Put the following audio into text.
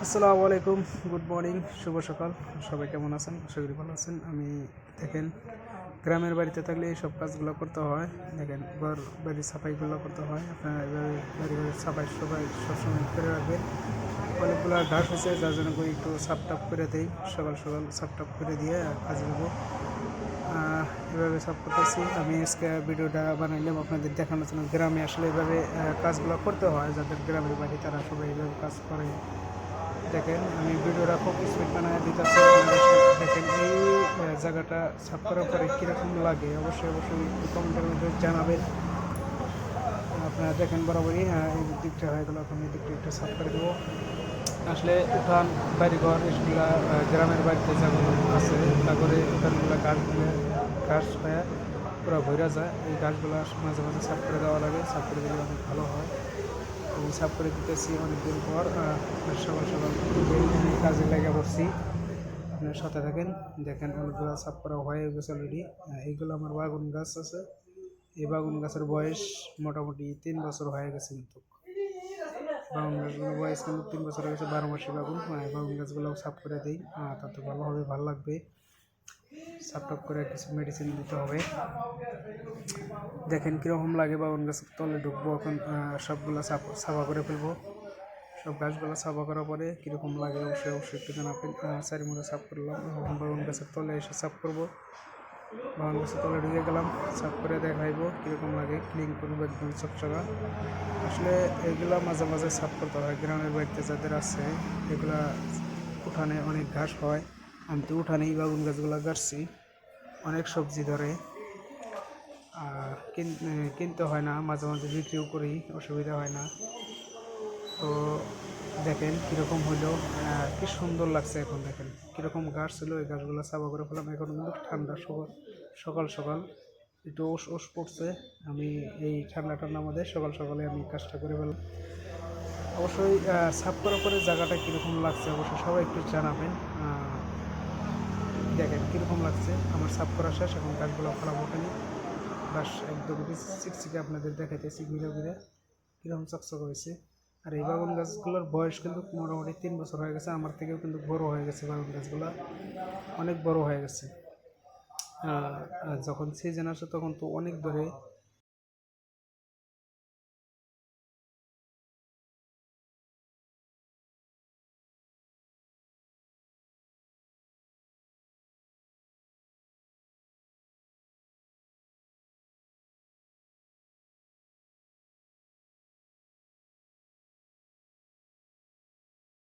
আসসালামু আলাইকুম, good morning, শুভ সকাল। সবাই কেমন আছেন? আশা করি ভালো আছেন। আমি দেখেন গ্রামের বাড়িতে থাকলে এইসব কাজগুলো করতে হয়। দেখেন ঘর বাড়ির সাফাইগুলো করতে হয়। আপনারা এভাবে বাড়ি ঘরের সাফাই সবাই সবসময় করে রাখবেন। অনেকগুলো ঘাস হয়েছে, যার জন্য করে একটু সাফ টাপ করে দেই। সকাল সকাল সাফ টাপ করে দিয়ে কাজে যাবো। এভাবে সাফ করতেছি। আমি আজকে ভিডিওটা বানাইলাম আপনাদের দেখানোর জন্য। গ্রামে আসলে এভাবে কাজগুলো করতে হয়, যাদের গ্রামের বাড়ি তারা সবাই এইভাবে কাজ করে। দেখেন আমি ভিডিওটা খুব স্পিড বানায় দিতেছি। দেখেন এই জায়গাটা সাফ করার পরে কীরকম লাগে অবশ্যই একটু কমেন্টের মধ্যে জানাবেন। আপনারা দেখেন বরাবরই এই দিকটা হয়ে গেল, এখন এই দিকটা একটু সাফ করে দেবো। আসলে উঠান বাড়িঘর এগুলা গ্রামের বাড়িতে যেগুলো আছে তারপরে উঠানগুলো ঘাস হয়ে পুরো ভরা যায়। এই ঘাসগুলো মাঝে মাঝে সাফ করে দেওয়া লাগে, সাফ করে দিলে অনেক ভালো হয়। আমি সাফ করে দিতেছি অনেকদিন পর। সকাল সকাল আমি কাজে লেগে পড়ছি। আপনার সাথে থাকেন। দেখেন অনেকগুলো সাফ করা হয়ে গেছে অলরেডি। এইগুলো আমার বাগুন গাছ আছে। এই বাগুন গাছের বয়স মোটামুটি 3 বছর হয়ে গেছে। কিন্তু বাগুন গাছগুলো বয়স কিন্তু 3 বছর হয়ে গেছে। 12 মাসি বাগুন। বাগুন গাছগুলো সাফ করে দিই, তাতে ভালো হবে, ভালো লাগবে। সাফ টাপ করে কিছু মেডিসিন দিতে হবে। দেখেন কীরকম লাগে। বাগুন গাছের তলে ঢুকবো এখন, সবগুলো সাফা করে ফেলবো। সব গাছগুলো সাফা করার পরে কীরকম লাগে অবশ্যই একটু জানাবেন। চারিমুখে সাফ করলাম, এখন বাগুন গাছের তলে এসে সাফ করবো। বাগান গাছের তলে ঢুকে গেলাম, সাফ করে দেখাইবো কীরকম লাগে। ক্লিন করবো একদম চকচকা। আসলে এগুলা মাঝে মাঝে সাফ করতে হয়। গ্রামের বাড়িতে যাদের আছে এগুলা উঠানে অনেক ঘাস হয়। আমি তো উঠানেই বাগুন গাছগুলো গাড়ছি। অনেক সবজি ধরে, কিনতে হয় না, মাঝে মাঝে বিক্রিও করি, অসুবিধা হয় না। তো দেখেন কীরকম হইলো, কি সুন্দর লাগছে। এখন দেখেন কীরকম গাছ ছিল, এই গাছগুলো সাফা করে ফেলাম। এখন কিন্তু ঠান্ডা সকাল সকাল একটু ওস পড়ছে। আমি এই ঠান্ডার মধ্যে সকাল সকালে আমি কাজটা করে ফেলাম। অবশ্যই সাফ করার পরে জায়গাটা কীরকম লাগছে অবশ্যই সবাই একটু জানাবেন। দেখেন কীরকম লাগছে। আমার সাফ করা শেষ, এখন গাছগুলো ফেলা ওঠেনি, বাস একদম চিকচিকে আপনাদের দেখাইতেছি ঘুরে ঘুরে কীরকম চকচক হয়েছে। আর এই বাগান গাছগুলোর বয়স কিন্তু মোটামুটি 3 বছর হয়ে গেছে। আমার থেকেও কিন্তু বড় হয়ে গেছে, বাগান গাছগুলো অনেক বড় হয়ে গেছে। যখন সিজন আসে তখন তো অনেক ধরে